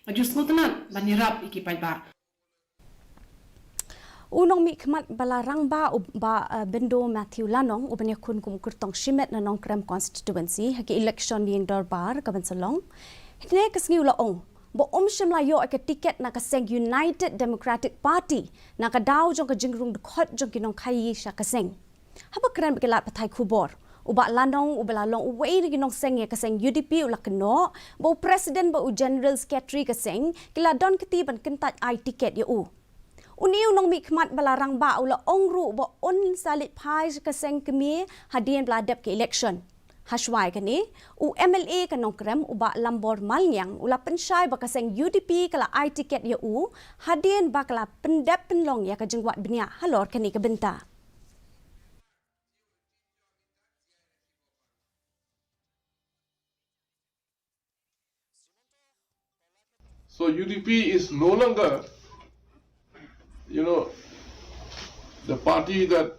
Ajus ngutna banirap ikipai ba. Nongmihkhmat bala Rangbah Bindo Mathew Lanong uban Iakhun kum Kyrtong Shimet na Nongkrem constituency hagi election ning darbar kabansalong. Hine kasngi ulaong bo shimla yo aka tiket na kaseng United Democratic Party na kadaw jong ka jingrung dkhot jong kinong KHASI kaseng. Haba kran bekelat patai kubor. Uba Lanong ubala long uway ni ginong seng ya kaseng UDP ula keno bo president bo general secretary kaseng kila don ketiban kentat ai tiket yo. Uniu Nongmihkhmat bala Rangbah ula ongru bo salit pai kaseng kemi hadian beladap ke election. Hashwai kani MLA ka Nongkrem uba lambor malnyang ula pensyai ba kaseng UDP kala ai tiket ya hadian ba kala pendap penlong ya ka jengwat benia halor kani ka benta. So UDP is no longer, the party that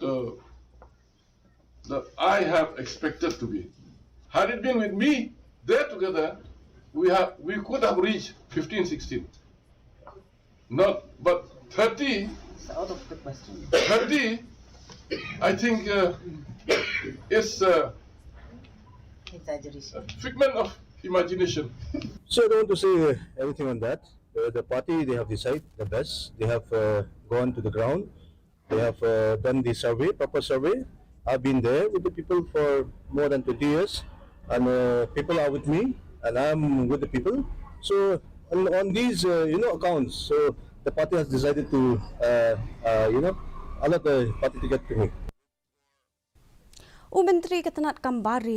I have expected to be. Had it been with me, there together, we could have reached 15, 16. But 30. It's out of the question. 30, I think, is Exaggeration. a figment of imagination. So I don't want to say everything on that. The party, they have decided the best. They have gone to the ground. They have done the survey, proper survey. I've been there with the people for more than 20 years. And people are with me and I'm with the people. So on these, accounts, so the party has decided to, allot the party to get to me. Menteri Ketenat Kambari